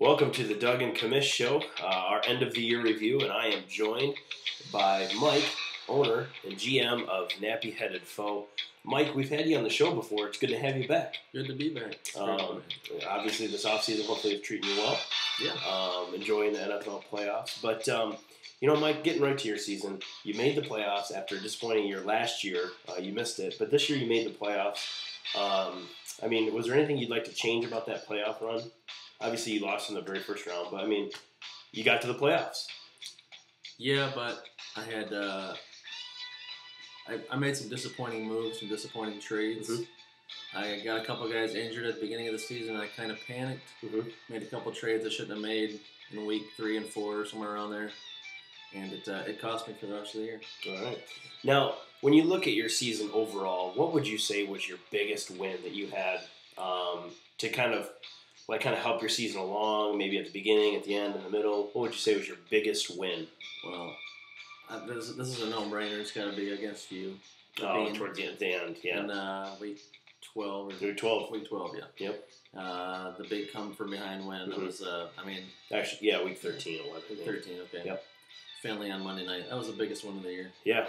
Welcome to the Doug and Commish Show, our end of the year review, and I am joined by Mike, owner and GM of Nappy Headed Foe. Mike, we've had you on the show before. It's good to have you back. Good to be back. Obviously, this offseason hopefully is treating you well. Yeah. Enjoying the NFL playoffs. But, Mike, getting right to your season, you made the playoffs after a disappointing year last year. You missed it. But this year you made the playoffs. Was there anything you'd like to change about that playoff run? Obviously, you lost in the very first round, but, you got to the playoffs. Yeah, but I had I made some disappointing moves, some disappointing trades. Mm-hmm. I got a couple guys injured at the beginning of the season. I kind of panicked. Mm-hmm. Made a couple trades I shouldn't have made in week 3 and 4, somewhere around there. And it cost me for the rest of the year. All right. Now, when you look at your season overall, what would you say was your biggest win that you had to kind of help your season along, maybe at the beginning, at the end, in the middle? What would you say was your biggest win? Well, this is a no-brainer. It's got to be against you. Towards the end, yeah. In week 12. Week 12. Week 12, yeah. Yep. The big come from behind win. Mm-hmm. It was, Actually, yeah, week 13, 11. Week 13, okay. Yep. Finley on Monday night. That was the biggest one of the year. Yeah.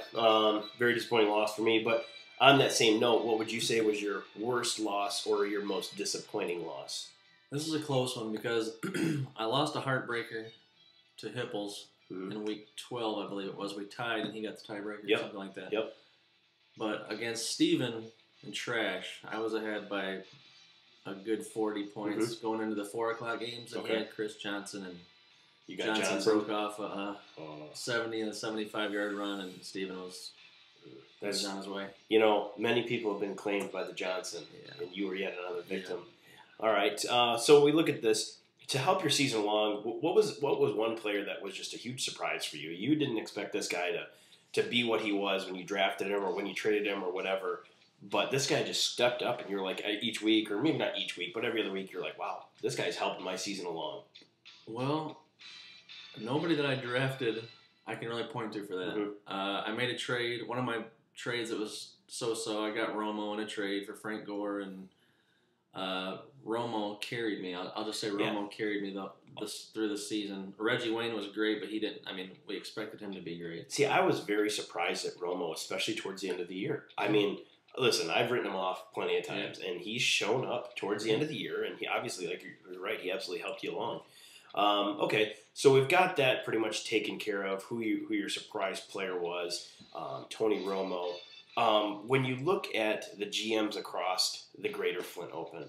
Very disappointing loss for me. But on that same note, what would you say was your worst loss or your most disappointing loss? This is a close one because I lost a heartbreaker to Hipples in week 12, I believe it was. We tied and he got the tiebreaker or something like that. Yep. But against Steven and Trash, I was ahead by a good 40 points going into the 4 o'clock games. And he had Chris Johnson, and you got Johnson broke off a 70 and a 75-yard run, and Steven was on his way. Many people have been claimed by the Johnson, and you were yet another victim. Yeah. All right, so we look at this. To help your season along, what was one player that was just a huge surprise for you? You didn't expect this guy to be what he was when you drafted him or when you traded him or whatever, but this guy just stepped up, and you're like, each week, or maybe not each week, but every other week, you're like, wow, this guy's helping my season along. Well, nobody that I drafted I can really point to for that. I made a trade. One of my trades that was so-so, I got Romo in a trade for Frank Gore, and Romo carried me. I'll just say Romo carried me through the season. Reggie Wayne was great, but he didn't. We expected him to be great. See, I was very surprised at Romo, especially towards the end of the year. Listen, I've written him off plenty of times, and he's shown up towards the end of the year, and he obviously, like you're right, he absolutely helped you along. Okay, so we've got that pretty much taken care of, who your surprise player was, Tony Romo. When you look at the GMs across the Greater Flint Open,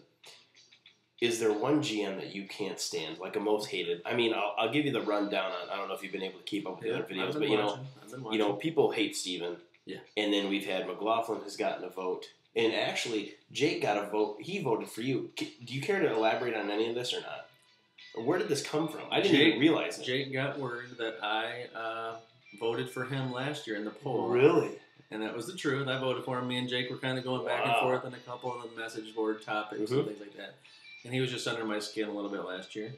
is there one GM that you can't stand, like a most hated? I'll give you the rundown on. I don't know if you've been able to keep up with the other videos, but people hate Steven. Yeah. And then we've had McLaughlin has gotten a vote, and actually Jake got a vote. He voted for you. Do you care to elaborate on any of this or not? Or where did this come from? I didn't even realize it. Jake got word that I voted for him last year in the poll. Really? And that was the truth. I voted for him. Me and Jake were kind of going back and forth on a couple of the message board topics and things like that. And he was just under my skin a little bit last year.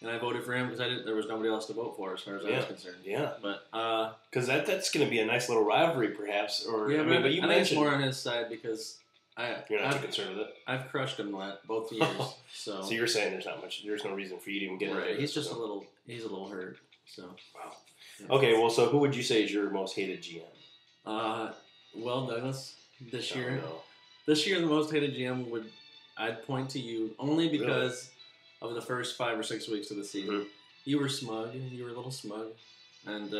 And I voted for him because there was nobody else to vote for as far as I was concerned. Yeah. But because that's going to be a nice little rivalry, perhaps. Or yeah, but you mentioned it's more on his side because you're not too concerned with it. I've crushed him both years. So you're saying there's no reason for you to even get into it. He's just a little hurt. So wow. Yeah. Okay, well, so who would you say is your most hated GM? Well, Douglas, this year. No. This year, the most hated GM I'd point to you only because of the first 5 or 6 weeks of the season. You were smug. You were a little smug. And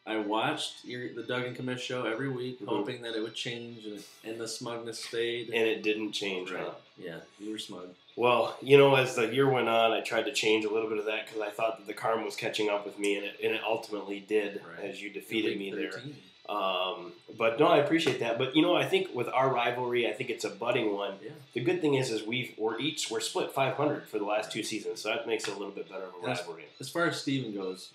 I watched the Doug and Commish show every week, hoping that it would change, and the smugness stayed. And it didn't change, right? Yeah, you were smug. Well, as the year went on, I tried to change a little bit of that because I thought that the karma was catching up with me, and it ultimately did as you defeated me 13. There. But no, I appreciate that. But I think with our rivalry, I think it's a budding one. Yeah. The good thing is we're split 500 for the last 2 seasons, so that makes it a little bit better of a rivalry. As far as Steven goes,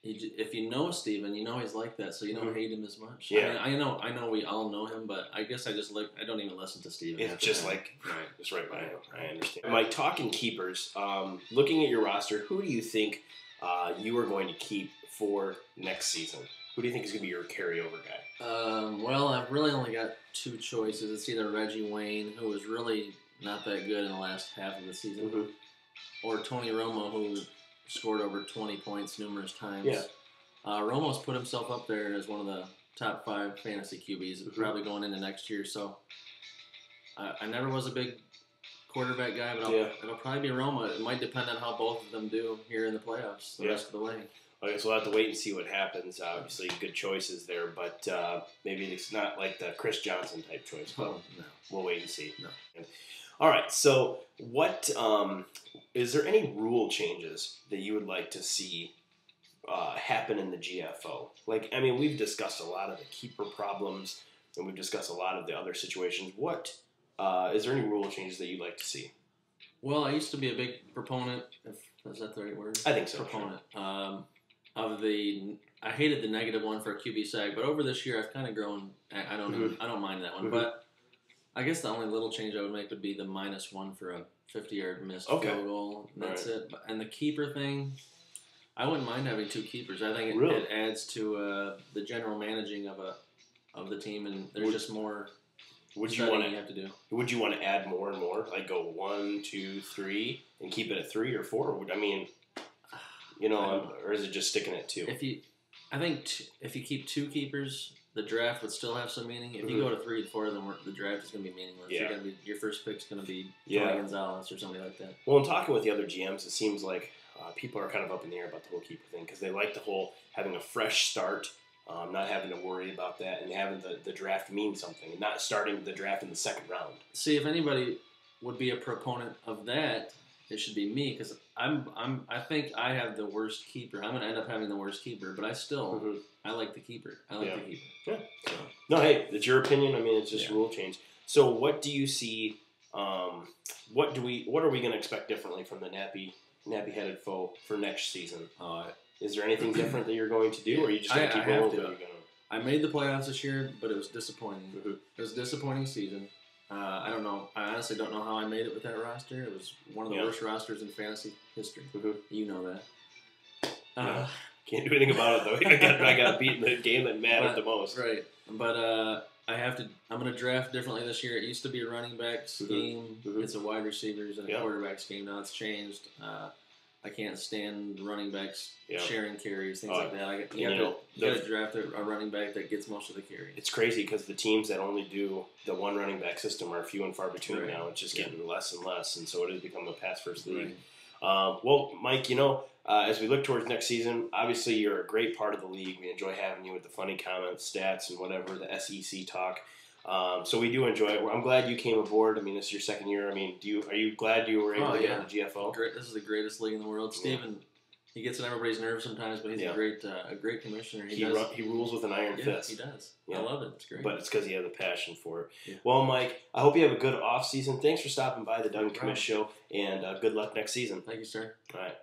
if you know Steven, you know he's like that, so you don't hate him as much. Yeah. I know we all know him, but I guess I don't even listen to Steven. It's just it's right by him. I understand. Mike, talking keepers, looking at your roster, who do you think you are going to keep for next season? Who do you think is going to be your carryover guy? Well, I've really only got 2 choices. It's either Reggie Wayne, who was really not that good in the last half of the season. Mm-hmm. Or Tony Romo, who scored over 20 points numerous times. Yeah. Romo's put himself up there as one of the top 5 fantasy QBs, probably going into next year. So I never was a big quarterback guy, but it'll probably be Romo. It might depend on how both of them do here in the playoffs the rest of the way. I guess we'll have to wait and see what happens. Obviously, good choices there, but maybe it's not like the Chris Johnson type choice. But no. We'll wait and see. No. All right. So, what is there any rule changes that you would like to see happen in the GFO? Like, I mean, we've discussed a lot of the keeper problems, and we've discussed a lot of the other situations. What is there any rule changes that you'd like to see? Well, I used to be a big proponent. Is that the right word? I think so. Proponent. Sure. I hated the negative one for a QB sag, but over this year I've kind of grown. I don't mind that one, but I guess the only little change I would make would be the -1 for a 50-yard missed field goal. That's it. And the keeper thing, I wouldn't mind having 2 keepers. I think it adds to the general managing of the team, and there's just more. Would you have to do? Would you want to add more and more, like go 1, 2, 3, and keep it at 3 or 4? Or is it just sticking at 2? I think if you keep 2 keepers, the draft would still have some meaning. If you go to 3 and 4, then the draft is going to be meaningless. Yeah. Your first pick's going to be Tony Gonzalez or somebody like that. Well, in talking with the other GMs, it seems like people are kind of up in the air about the whole keeper thing because they like the whole having a fresh start, not having to worry about that, and having the draft mean something, and not starting the draft in the second round. See, if anybody would be a proponent of that, it should be me, because I think I have the worst keeper. I'm going to end up having the worst keeper, but I still I like the keeper. I like the keeper. Yeah. So. No, hey, it's your opinion. I mean, it's just rule change. So, what do you see? What are we going to expect differently from the nappy-headed foe for next season? Is there anything different that you're going to do, or are you just going to keep rolling? I made the playoffs this year, but it was disappointing. It was a disappointing season. I don't know. I honestly don't know how I made it with that roster. It was one of the worst rosters in fantasy history. You know that. Can't do anything about it, though. I got beat in the game that mattered the most. Right. But I'm going to draft differently this year. It used to be a running back scheme. It's a wide receivers and a quarterback scheme. Now it's changed. I can't stand running backs sharing carries, things like that. You got to draft a running back that gets most of the carries. It's crazy because the teams that only do the one running back system are few and far between now. It's just getting less and less, and so it has become a pass-first league. Well, Mike, as we look towards next season, obviously you're a great part of the league. We enjoy having you with the funny comments, stats, and whatever, the SEC talk. So we do enjoy it. I'm glad you came aboard. I mean, this is your second year. I mean, are you glad you were able to get on the GFO? Great. This is the greatest league in the world. Steven, he gets on everybody's nerves sometimes, but he's a great commissioner. He rules with an iron fist. He does. I love it. It's great. But it's because he has a passion for it. Yeah. Well, Mike, I hope you have a good off season. Thanks for stopping by the Doug and Commish Show, and good luck next season. Thank you, sir. All right.